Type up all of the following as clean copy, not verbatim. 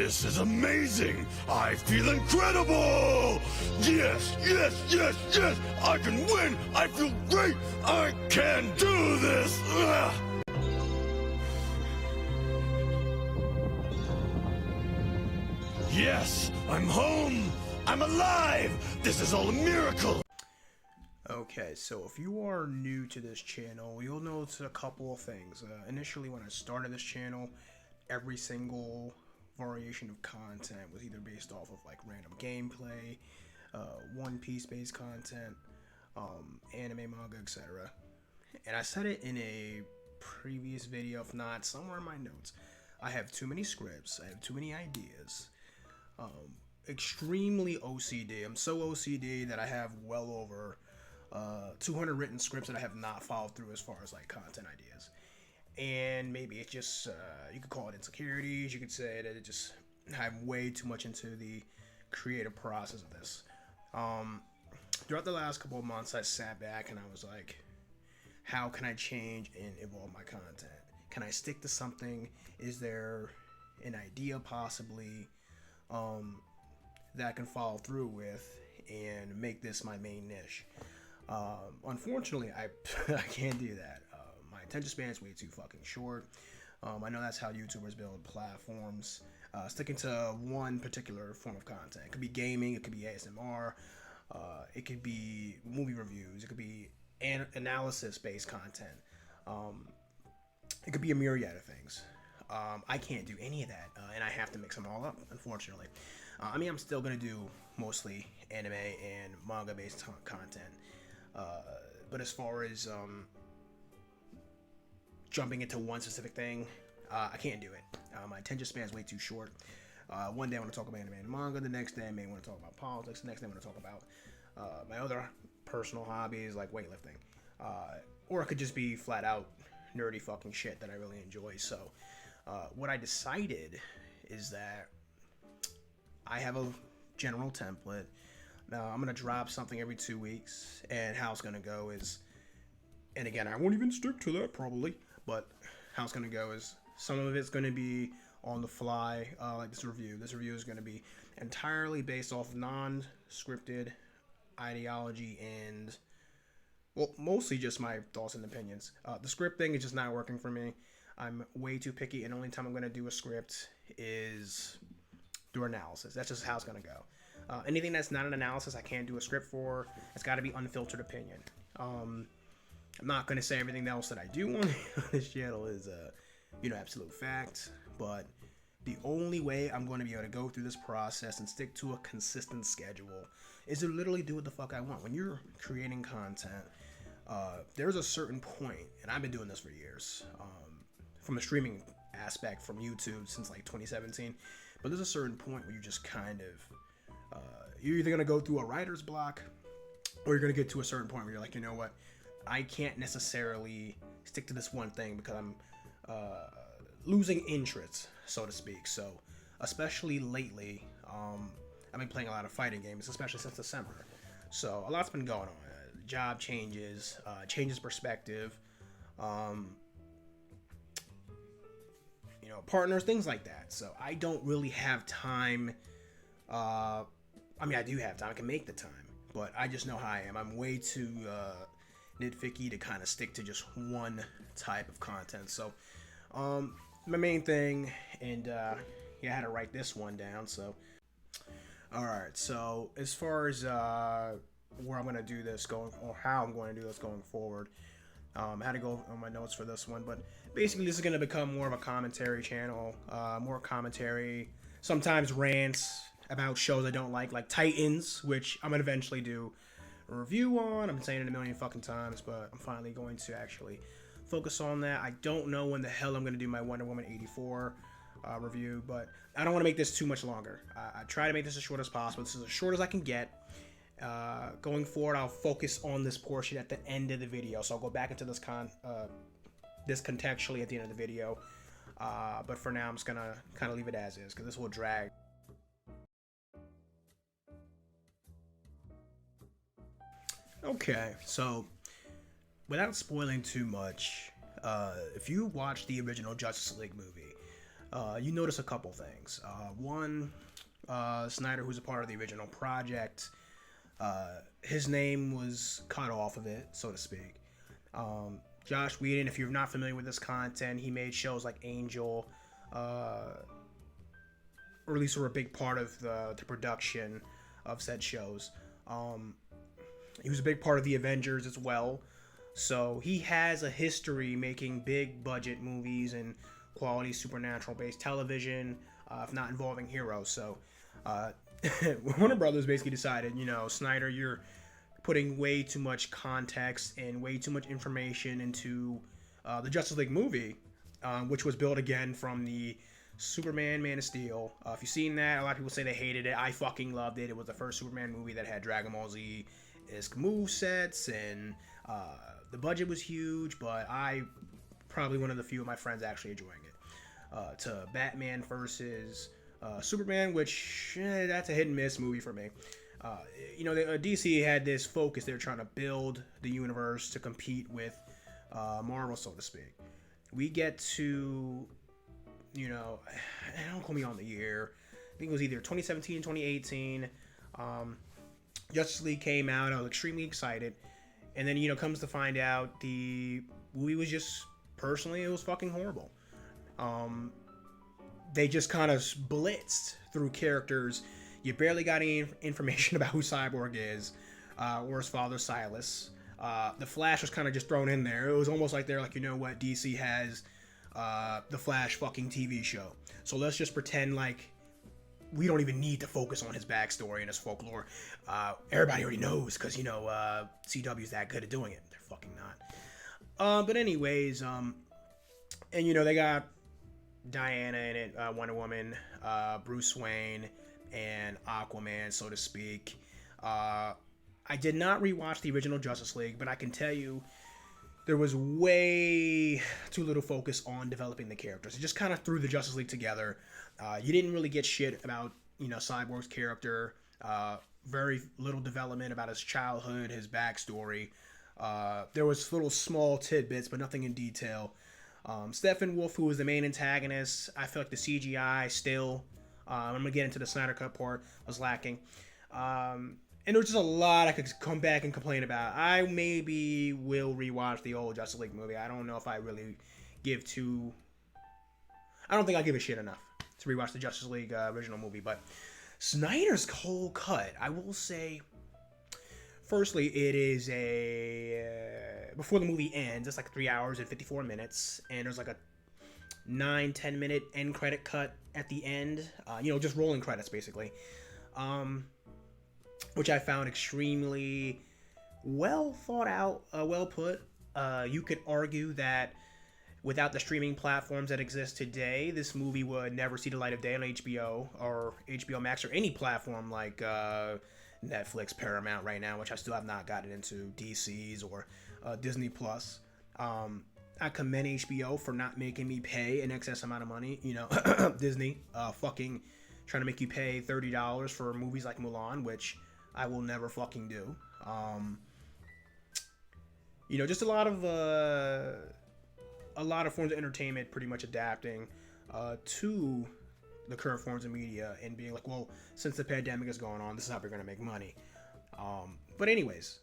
This is amazing! I feel incredible! Yes, yes, yes, yes! I can win! I feel great! I can do this! Ugh. Yes, I'm home! I'm alive! This is all a miracle! Okay, so if you are new to this channel, you'll notice a couple of things. Initially, when I started this channel, every single variation of content was either based off of like random gameplay, One Piece based content, anime, manga, etc. And I said it in a previous video, if not somewhere in my notes. I have too many scripts, I have too many ideas. Extremely OCD. I'm so OCD that I have well over 200 written scripts that I have not followed through as far as like content ideas. And maybe it's just, you could call it insecurities, you could say that it just, I'm way too much into the creative process of this. Throughout the last couple of months, I sat back and I was like, how can I change and evolve my content? Can I stick to something? Is there an idea possibly that I can follow through with and make this my main niche? Unfortunately, I can't do that. My attention span is way too fucking short. I know that's how YouTubers build platforms. Sticking to one particular form of content. It could be gaming, it could be ASMR, it could be movie reviews, it could be analysis-based content. It could be a myriad of things. I can't do any of that, and I have to mix them all up, unfortunately. I mean, I'm still going to do mostly anime and manga-based content. But as far as jumping into one specific thing, I can't do it. My attention span is way too short. One day I want to talk about anime and manga. The next day I may want to talk about politics. The next day I want to talk about my other personal hobbies like weightlifting. Or it could just be flat out nerdy fucking shit that I really enjoy. So what I decided is that I have a general template. I'm going to drop something every 2 weeks, and how it's going to go is, and again, I won't even stick to that probably, but how it's going to go is some of it's going to be on the fly, like this review. This review is going to be entirely based off non-scripted ideology and, well, mostly just my thoughts and opinions. The script thing is just not working for me. I'm way too picky, and the only time I'm going to do a script is through analysis. That's just how it's going to go. Anything that's not an analysis, I can't do a script for. It's got to be unfiltered opinion. I'm not going to say everything else that I do on this channel is, absolute fact. But the only way I'm going to be able to go through this process and stick to a consistent schedule is to literally do what the fuck I want. When you're creating content, there's a certain point, and I've been doing this for years, from a streaming aspect from YouTube since like 2017. But there's a certain point where you just kind of, you're either going to go through a writer's block, or you're going to get to a certain point where you're like, you know what, I can't necessarily stick to this one thing because I'm losing interest, so to speak. So, especially lately, I've been playing a lot of fighting games, especially since December. So, a lot's been going on. Job changes, changes perspective, partners, things like that. So, I don't really have time. I mean, I do have time. I can make the time. But I just know how I am. I'm way too nitpicky to kind of stick to just one type of content. So, my main thing, and I had to write this one down. So, alright. So, as far as where I'm going to do this or how I'm going to do this going forward, I had to go on my notes for this one. But basically, this is going to become more of a commentary channel. More commentary, sometimes rants about shows I don't like Titans, which I'm going to eventually do a review on. I've been saying it a million fucking times, but I'm finally going to actually focus on that. I don't know when the hell I'm going to do my Wonder Woman 84 review, but I don't want to make this too much longer. I try to make this as short as possible. This is as short as I can get. Going forward, I'll focus on this portion at the end of the video, so I'll go back into this contextually at the end of the video. But for now, I'm just going to kind of leave it as is, because this will drag. Okay, so without spoiling too much, if you watch the original Justice League movie, you notice a couple things. One, Snyder, who's a part of the original project, his name was cut off of it, so to speak. Joss Whedon, if you're not familiar with this content, he made shows like Angel, or at least were a big part of the production of said shows. He was a big part of the Avengers as well. So he has a history making big budget movies and quality supernatural based television, if not involving heroes. So Warner Brothers basically decided, Snyder, you're putting way too much context and way too much information into the Justice League movie, which was built again from the Superman Man of Steel. If you've seen that, a lot of people say they hated it. I fucking loved it. It was the first Superman movie that had Dragon Ball Z-esque movesets, and the budget was huge, but I probably one of the few of my friends actually enjoying it. To Batman versus Superman, which that's a hit and miss movie for me. DC had this focus. They were trying to build the universe to compete with Marvel, so to speak. We get to, don't quote me on the year. I think it was either 2017, 2018. Justice League came out. I was extremely excited. And then, comes to find out the movie was just, personally, it was fucking horrible. They just kind of blitzed through characters. You barely got any information about who Cyborg is, or his father, Silas. The Flash was kind of just thrown in there. It was almost like they're like, you know what, DC has the Flash fucking TV show. So let's just pretend like we don't even need to focus on his backstory and his folklore. Everybody already knows because, CW's that good at doing it. They're fucking not. But anyways, and, they got Diana in it, Wonder Woman, Bruce Wayne, and Aquaman, so to speak. I did not rewatch the original Justice League, but I can tell you there was way too little focus on developing the characters. It just kind of threw the Justice League together. You didn't really get shit about, Cyborg's character. Very little development about his childhood, his backstory. There was little small tidbits, but nothing in detail. Steppenwolf, who was the main antagonist, I feel like the CGI still, I'm going to get into the Snyder Cut part, was lacking. And there was just a lot I could come back and complain about. I maybe will rewatch the old Justice League movie. I don't know if I really I don't think I give a shit enough to rewatch the Justice League original movie. But Snyder's whole cut, I will say, firstly, it is before the movie ends, it's like 3 hours and 54 minutes. And there's like a 9-10 minute end credit cut at the end. Just rolling credits, basically. Which I found extremely well thought out, well put. You could argue that without the streaming platforms that exist today, this movie would never see the light of day on HBO or HBO Max or any platform like Netflix, Paramount right now, which I still have not gotten into, DC's or Disney Plus. I commend HBO for not making me pay an excess amount of money. Disney fucking trying to make you pay $30 for movies like Mulan, which I will never fucking do. Just a lot of forms of entertainment pretty much adapting to the current forms of media and being like, well, since the pandemic is going on, this is how we're going to make money. But anyways,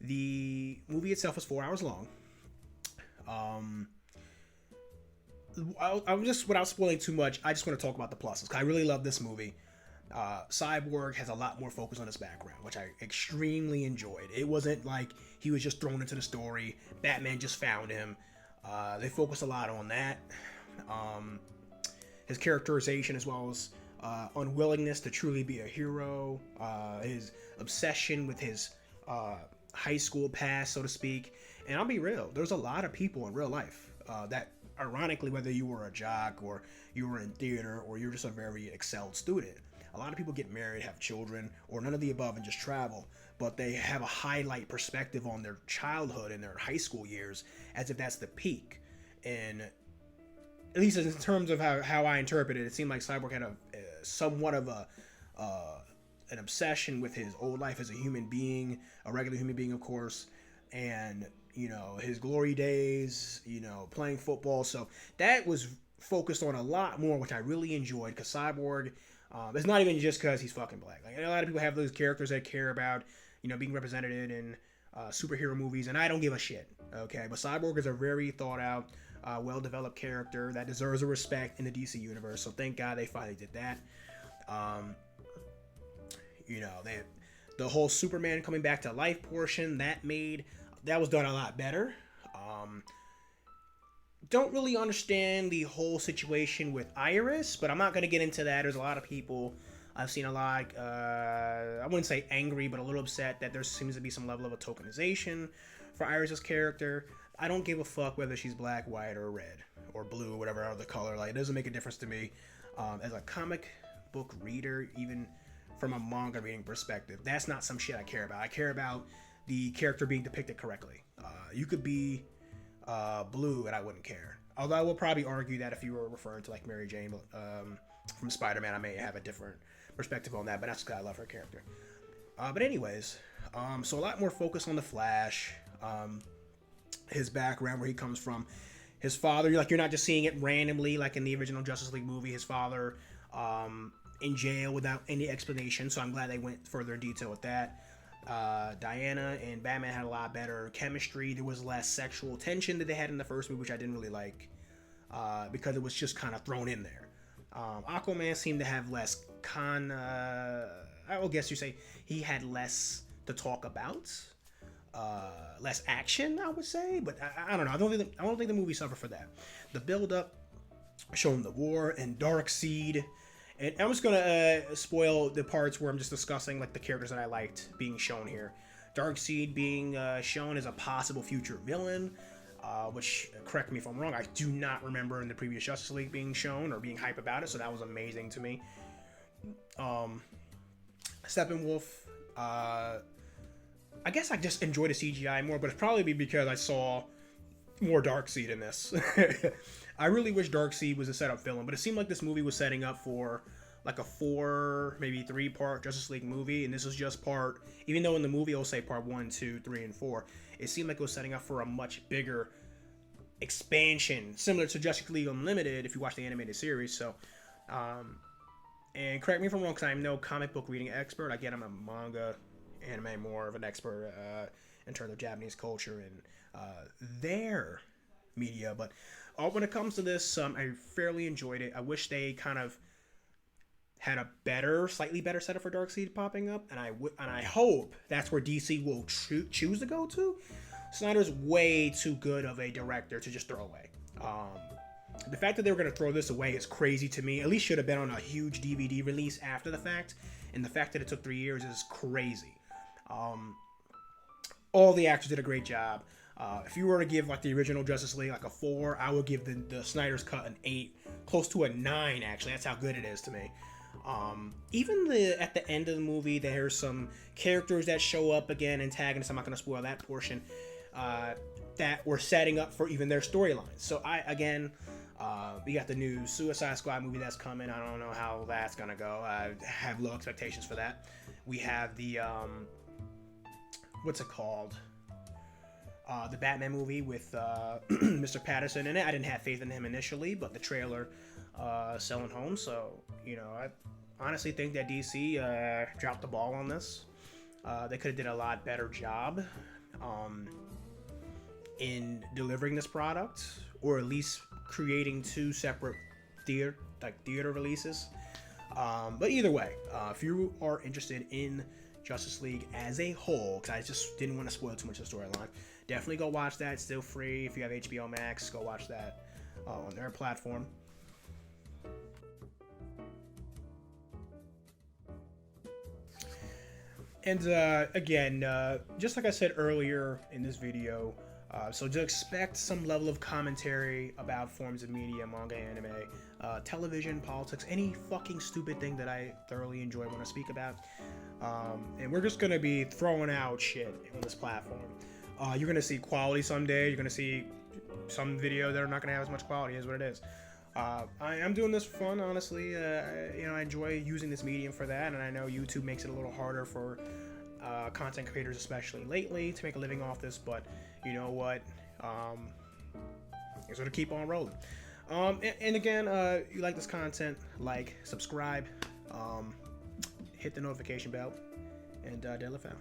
the movie itself is 4 hours long. I'm just, without spoiling too much, I just want to talk about the pluses. I really love this movie. Cyborg has a lot more focus on his background, which I extremely enjoyed. It wasn't like he was just thrown into the story. Batman just found him. They focused a lot on that. His characterization, as well as unwillingness to truly be a hero, his obsession with his high school past, so to speak. And I'll be real, there's a lot of people in real life that, ironically, whether you were a jock or you were in theater or you're just a very excelled student, a lot of people get married, have children, or none of the above and just travel, but they have a highlight perspective on their childhood and their high school years as if that's the peak. And at least in terms of how I interpret it, it seemed like Cyborg had somewhat of an obsession with his old life as a human being, a regular human being, of course, and his glory days, playing football. So that was focused on a lot more, which I really enjoyed, because Cyborg, it's not even just because he's fucking black. Like, a lot of people have those characters that care about, being represented in superhero movies, and I don't give a shit, okay? But Cyborg is a very thought out, well-developed character that deserves a respect in the DC universe, so thank God they finally did that. The whole Superman coming back to life portion, that was done a lot better. Don't really understand the whole situation with Iris, but I'm not going to get into that. There's a lot of people, I've seen a lot, I wouldn't say angry, but a little upset that there seems to be some level of a tokenization for Iris's character. I don't give a fuck whether she's black, white, or red, or blue, or whatever other color. Like, it doesn't make a difference to me. As a comic book reader, even from a manga reading perspective, that's not some shit I care about. I care about the character being depicted correctly. You could be blue and I wouldn't care. Although I will probably argue that if you were referring to like Mary Jane from Spider-Man, I may have a different perspective on that, but that's because I love her character. But anyways, so a lot more focus on the Flash, his background, where he comes from, his father. You're not just seeing it randomly like in the original Justice League movie. His father in jail without any explanation, so I'm glad they went further in detail with that. Diana and Batman had a lot better chemistry. There was less sexual tension that they had in the first movie, which I didn't really like, because it was just kind of thrown in there. Aquaman seemed to have less I will guess you say he had less to talk about, less action, I would say, but I don't know. I don't think the movie suffered for that. The build up, showing the war and Darkseid. And I'm just gonna spoil the parts where I'm just discussing like the characters that I liked being shown here. Darkseid being shown as a possible future villain, which, correct me if I'm wrong, I do not remember in the previous Justice League being shown or being hype about it, so that was amazing to me. Steppenwolf, I guess I just enjoy the CGI more, but it's probably because I saw more Darkseid in this. I really wish Darkseid was a setup villain, but it seemed like this movie was setting up for like a 4, maybe 3-part Justice League movie, and this was just part, even though in the movie it'll say part 1, 2, 3, and 4, it seemed like it was setting up for a much bigger expansion, similar to Justice League Unlimited, if you watch the animated series. So, and correct me if I'm wrong, because I'm no comic book reading expert. Again, I'm a manga, anime more of an expert in terms of Japanese culture and their media, but when it comes to this, I fairly enjoyed it. I wish they kind of had a slightly better setup for Darkseid popping up, and I hope that's where DC will choose to go to. Snyder's way too good of a director to just throw away. The fact that they were going to throw this away is crazy to me. At least should have been on a huge DVD release after the fact, and the fact that it took 3 years is crazy. All the actors did a great job. If you were to give like the original Justice League like a 4, I would give the Snyder's Cut an 8, close to a 9 actually. That's how good it is to me. Even at the end of the movie, there's some characters that show up again, antagonists. I'm not going to spoil that portion. That were setting up for even their storylines. So we got the new Suicide Squad movie that's coming. I don't know how that's going to go. I have low expectations for that. We have the what's it called? The Batman movie with Mr. Patterson in it. I didn't have faith in him initially, but the trailer selling home. So, I honestly think that DC dropped the ball on this. They could have did a lot better job in delivering this product, or at least creating 2 separate theater releases. But either way, if you are interested in Justice League as a whole, because I just didn't want to spoil too much of the storyline, definitely go watch that. It's still free. If you have HBO Max, go watch that on their platform. And again, just like I said earlier in this video, so to expect some level of commentary about forms of media, manga, anime, television, politics, any fucking stupid thing that I thoroughly enjoy when I speak about. And we're just going to be throwing out shit on this platform. You're going to see quality someday. You're going to see some video that are not going to have as much quality as what it is. I'm doing this for fun, honestly. I enjoy using this medium for that, and I know YouTube makes it a little harder for content creators, especially lately, to make a living off this, but you know what? I'm going to keep on rolling. And again, you like this content, like, subscribe, hit the notification bell, and Della found.